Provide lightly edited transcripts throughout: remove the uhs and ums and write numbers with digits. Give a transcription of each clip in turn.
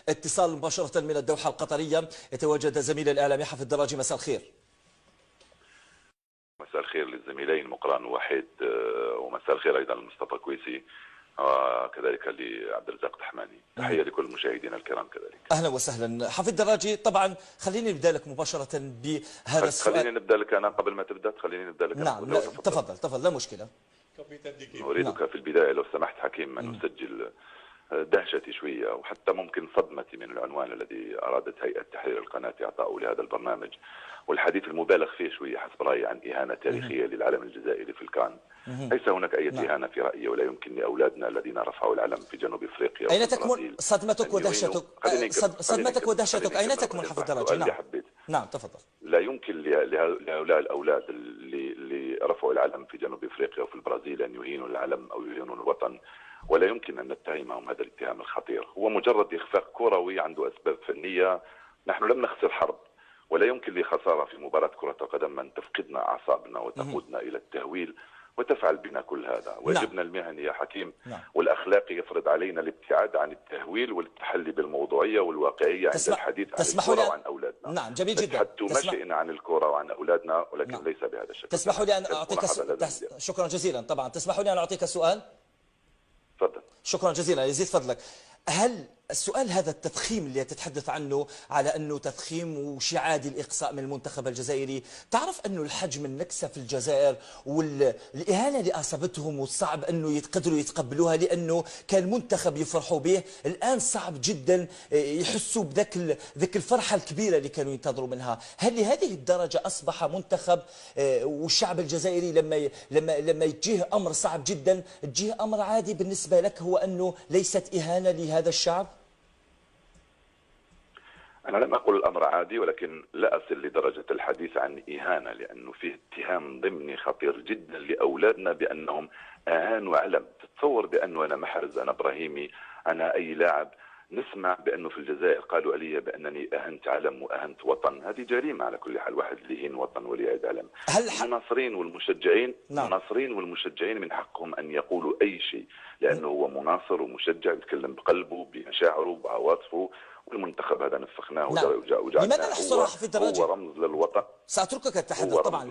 اتصال مباشرة من الدوحة القطرية يتواجد زميل الإعلامي حفيظ دراجي. مساء الخير. مساء الخير للزميلين مقران ووحيد، ومساء الخير ايضا لمصطفى كويسي وكذلك لعبد الرزاق تحماني. تحيه لكل مشاهدينا الكرام كذلك. اهلا وسهلا حفيظ دراجي. طبعا خليني نبدا لك مباشره بهذا السؤال. خليني نبدا لك انا قبل ما تبدا، خليني نبدا لك. نعم لا تفضل لا مشكله. اريدك في البدايه لو سمحت حكيم ان اسجل دهشتي شويه وحتى ممكن صدمتي من العنوان الذي ارادت هيئه تحرير القناه اعطائه لهذا البرنامج، والحديث المبالغ فيه شويه حسب رايي عن اهانه تاريخيه للعلم الجزائري في الكان. ليس هناك اي اهانه في رايي، ولا يمكن لاولادنا الذين رفعوا العلم في جنوب افريقيا اين تكمن صدمتك ودهشتك؟ صدمتك ودهشتك اين تكمن حفيظ دراجي؟ نعم نعم تفضل. لا يمكن لهؤلاء الاولاد اللي رفعوا العلم في جنوب افريقيا وفي البرازيل ان يهينوا العلم او يهينوا الوطن، ولا يمكن ان نتهمهم هذا الاتهام الخطير. هو مجرد اخفاق كروي عنده اسباب فنيه. نحن لم نخسر حرب، ولا يمكن لخساره في مباراه كره القدم ان تفقدنا اعصابنا وتقودنا الى التهويل وتفعل بنا كل هذا. واجبنا المهني يا حكيم والاخلاقي يفرض علينا الابتعاد عن التهويل والتحلي بالموضوعيه والواقعيه عند الحديث عن الكره وعن اولادنا. نعم جميل جدا. حتى ما شئنا عن الكره وعن اولادنا، ولكن ليس بهذا الشكل. تسمحوا لي ان اعطيك شكرا جزيلا. طبعا تسمحوا لي ان اعطيك سؤال. تفضل. شكرا جزيلا يزيد فضلك. هل السؤال هذا التضخيم اللي تتحدث عنه على أنه تضخيم وشعاد الإقصاء من المنتخب الجزائري، تعرف أنه الحجم النكسة في الجزائر والإهانة اللي أصابتهم والصعب أنه يقدروا يتقبلوها، لأنه كان منتخب يفرحوا به، الآن صعب جدا يحسوا بذاك الفرحة الكبيرة اللي كانوا ينتظروا منها. هل لهذه الدرجة أصبح منتخب والشعب الجزائري لما يجيه أمر صعب جدا تجيه أمر عادي بالنسبة لك، هو أنه ليست إهانة لهذا الشعب؟ أنا لم أقل الأمر عادي، ولكن لا أصل لدرجة الحديث عن إهانة، لأنه فيه اتهام ضمني خطير جدا لأولادنا بأنهم أهانوا علم. تتصور بأنه أنا محرز، أنا إبراهيمي، أنا أي لاعب نسمع بأنه في الجزائر قالوا علي بأنني أهنت علم وأهنت وطن. هذه جريمة على كل حال، واحد اللي يهين وطن وليعد علم. المناصرين والمشجعين المناصرين والمشجعين من حقهم أن يقولوا أي شيء، لأنه هو مناصر ومشجع يتكلم بقلبه بمشاعره بعواطفه، والمنتخب هذا نفخناه وجعلناه لماذا نحصرها في الدرجة؟ هو رمز للوطن. سأتركك التحدث طبعا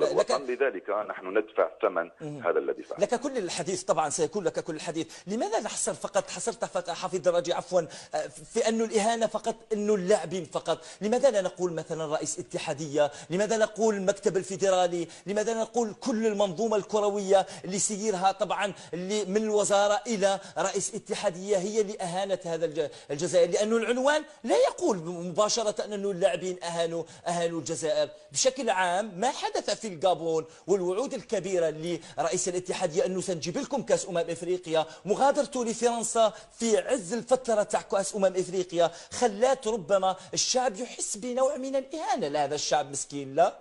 لذلك نحن ندفع ثمن هذا الذي فعل. لك كل الحديث طبعا، سيكون لك كل الحديث. لماذا نحصر فقط حصرت حفيظ دراجي عفوا في أنه الإهانة فقط أنه اللاعبين فقط؟ لماذا لا نقول مثلا رئيس اتحادية؟ لماذا نقول المكتب الفيدرالي؟ لماذا نقول كل المنظومة الكروية اللي سيرها طبعا اللي من الوزارة إلى رئيس اتحادية هي اللي أهانت هذا الجزائر؟ لأنه العنوان لا يقول مباشرة أنه اللاعبين أهانوا الجزائر. بشكل عام ما حدث في الغابون والوعود الكبيرة لرئيس الاتحادية أنه سنجيب لكم كأس إفريقيا، مغادرته لفرنسا في عز الفترة تاع كأس إفريقيا خلات ربما الشعب يحس بنوع من الإهانة لهذا الشعب مسكين. لا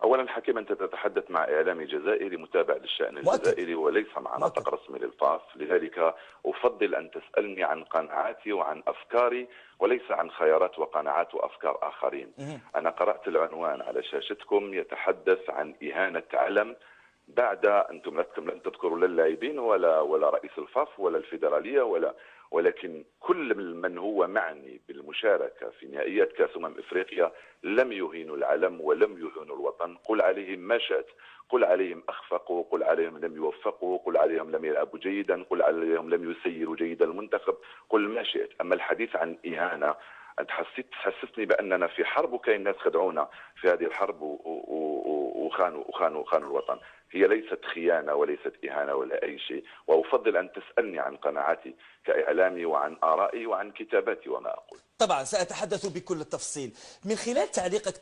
اولا حكيم، انت تتحدث مع اعلامي جزائري متابع للشان الجزائري وليس مع نطق رسمي للفاف، لذلك افضل ان تسالني عن قناعاتي وعن افكاري وليس عن خيارات وقناعات وافكار اخرين. انا قرات العنوان على شاشتكم يتحدث عن اهانه علم، بعد انتم لم تذكروا لا اللاعبين ولا رئيس الفاف ولا الفيدراليه ولكن كل من هو معني بالمشاركة في نهائيات كأس إفريقيا لم يهينوا العلم ولم يهينوا الوطن. قل عليهم ما شئت، قل عليهم أخفقوا، قل عليهم لم يوفقوا، قل عليهم لم يلعبوا جيدا، قل عليهم لم يسيروا جيدا المنتخب، قل ما شئت. أما الحديث عن إهانة، أنت حسستني بأننا في حرب وكاين الناس خدعونا في هذه الحرب وخانوا الوطن. هي ليست خيانة وليست إهانة ولا أي شيء، وأفضل أن تسألني عن قناعاتي كإعلامي وعن آرائي وعن كتاباتي وما أقول. طبعا سأتحدث بكل التفصيل من خلال تعليقك.